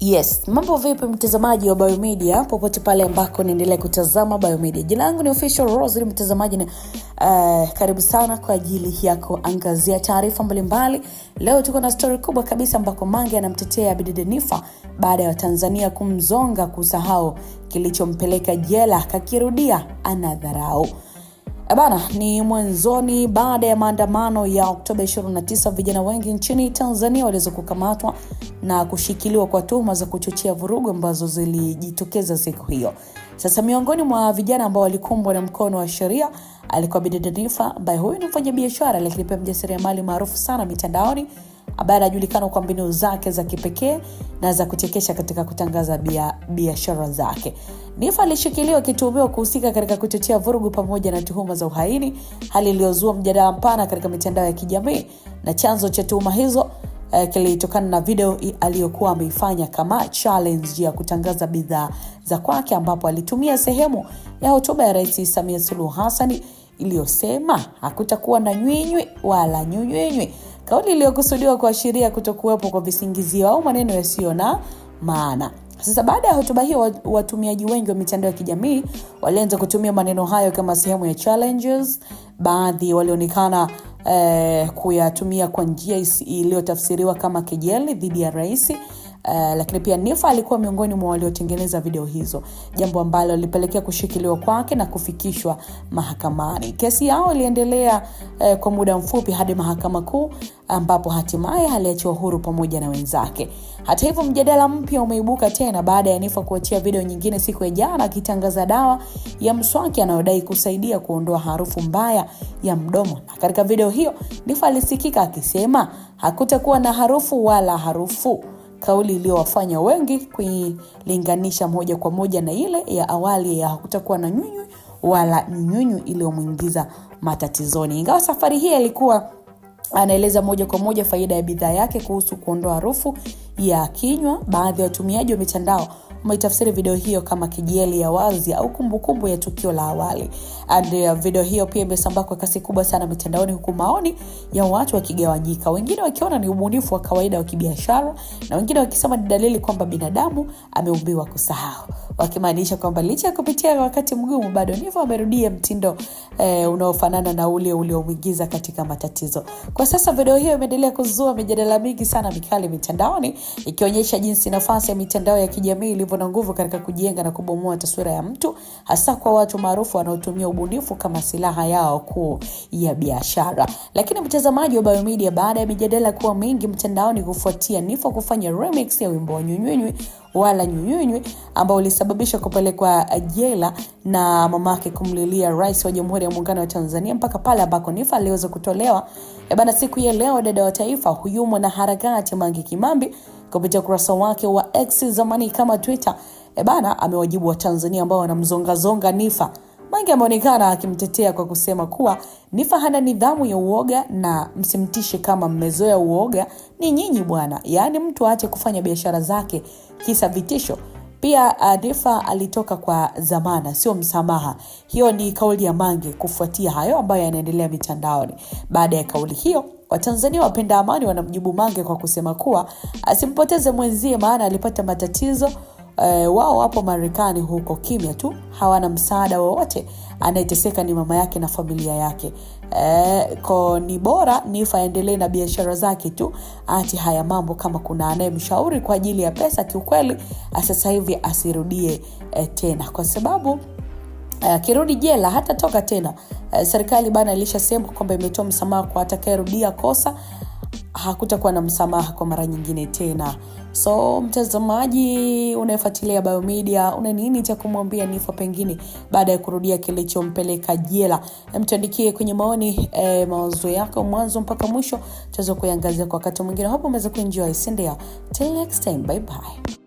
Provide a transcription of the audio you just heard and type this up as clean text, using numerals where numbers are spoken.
Yes, mambo vipi mtazamaji wa Biomedia popote pale ambako unaendelea kutazama Biomedia. Jina langu ni Official Rose, mtazamaji na karibu sana kwa ajili ya kuangazia taarifa mbalimbali. Leo tuko na story kubwa kabisa ambako Mange anamtetea Bi Niffer baada ya Tanzania kumzonga kusahau kilichompeleka jela, kakirudia anadharau. Ni mwanzoni baada ya maandamano ya Oktoba 29, vijana wengi nchini Tanzania waliweza kukamatwa na kushikiliwa kwa tuhuma za kuchochea vurugu ambazo zilijitokeza siku hiyo. Sasa miongoni mwa vijana ambao walikumbwa na mkono wa sheria alikuwa Bi Niffer, ambaye huyu ni mfanyabiashara lakini pia mjasiriamali maarufu sana mitandaoni, ambaye anajulikana kwa mbinu zake za kipekee na za kuchekesha katika kutangaza biashara zake. Niffer alishikiliwa akituhumiwa kuhusika katika kuchochea vurugu pamoja na tuhuma za uhaini, hali iliyozua mjadala mpana katika mitandao ya kijamii, na chanzo cha tuhuma hizo kilitokana na video aliyokuwa ameifanya kama challenge ya kutangaza bidhaa za kwake, ambapo alitumia sehemu ya hotuba ya Rais Samia Suluhu Hassan iliyosema hakutakuwa na nywinywi wala nyunywinywi, kauli iliyokusudiwa kuashiria kutokuwepo kwa visingizio au maneno yasiyo na maana. Sasa baada ya hotuba hiyo, watumiaji wengi wa mitandao ya kijamii walianza kutumia maneno hayo kama sehemu ya challenges. Baadhi walionekana kuyatumia kwa njia iliyotafsiriwa kama kejeli dhidi ya rais. Lakini pia Niffer alikuwa miongoni mwa waliotengeneza video hizo, jambo ambalo lilipelekea kushikiliwa kwake na kufikishwa mahakamani. Kesi yao iliendelea kwa muda mfupi hadi mahakama kuu, ambapo hatimaye aliachiwa huru pamoja na wenzake. Hata hivyo, mjadala mpya umeibuka tena baada ya Niffer kuachia video nyingine siku ya jana akitangaza dawa ya mswaki anayodai kusaidia kuondoa harufu mbaya ya mdomo. Na katika video hiyo Niffer alisikika akisema hakutakuwa na harufu wala harufu, kauli iliyowafanya wengi kuilinganisha moja kwa moja na ile ya awali ya hakutakuwa na nyunyu wala nyunyu iliyomuingiza matatizoni. Ingawa safari hii alikuwa anaeleza moja kwa moja faida ya bidhaa yake kuhusu kuondoa harufu ya kinywa, baadhi ya watumiaji wa mitandao wametafsiri video hiyo kama kejeli ya wazi au kumbukumbu ya tukio la awali. Video hiyo pia imesambaa kwa kasi kubwa sana mitandaoni, huku maoni ya watu wakigawanyika, wengine wakiona ni ubunifu wa kawaida wa kibiashara na wengine wakisema ni dalili kwamba binadamu ameumbiwa kusahau, wakimaanisha kwamba licha ya kupitia wakati mgumu bado Niffer amerudia mtindo unaofanana na ule uliomuingiza katika matatizo. Kwa sasa video hiyo imeendelea kuzua mijadala mingi sana mikali mitandaoni, ikionyesha jinsi nafasi ya mitandao ya kijamii ilivyo na nguvu katika kujenga na kubomoa taswira ya mtu, hasa kwa watu maarufu wanaotumia ubunifu kama silaha yao kuu ya biashara. Lakini mtazamaji wa Biomedia, baada ya mijadala kuwa mingi mtandaoni kufuatia Niffer kufanya remix ya wimbo wa nyunyunywi wala nyunyunywi ambao ulisababisha kupelekwa jela na mamake kumlilia Rais wa Jamhuri ya Muungano wa Tanzania, mpaka pale ambako Niffer aliweza kutolewa, siku ya leo dada wa taifa huyu mwanaharakati Mange Kimambi kupitia ukurasa wake wa X zamani kama Twitter amewajibu wa Tanzania ambao wanamzonga Niffer. Mange ameonekana akimtetea kwa kusema kuwa Niffer hana nidhamu ya uoga na msimtishe kama mmezoea uoga ni nyinyi bwana, yaani mtu aache kufanya biashara zake kisa vitisho. Pia Niffer alitoka kwa zamana, sio msamaha. Hiyo ni kauli ya Mange kufuatia hayo ambayo yanaendelea mitandaoni. Baada ya kauli hiyo, Watanzania wapenda amani wanamjibu Mange kwa kusema kuwa asimpoteze mwenzie, maana alipata matatizo. Wao wapo Marekani huko kimya tu, hawana msaada wowote, anayeteseka ni mama yake na familia yake. Ni bora Niffer aendelee na biashara zake tu, ati haya mambo kama kuna anayemshauri kwa ajili ya pesa, kiukweli sasa hivi asirudie tena, kwa sababu kirudi jela hata toka tena. Serikali ilishasema kwamba imetoa msamaha kwa atakayerudia kosa, hakutakuwa na msamaha kwa mara nyingine tena. So mtazamaji unayefuatilia Biomedia, una nini cha kumwambia Niffer pengine baada ya kurudia kilichompeleka jela? Mtuandikie kwenye maoni mawazo yako mwanzo mpaka mwisho, tuweze kuiangazia kwa wakati mwingine. Hapo umeweza kuenjoy. Till next time, bye bye.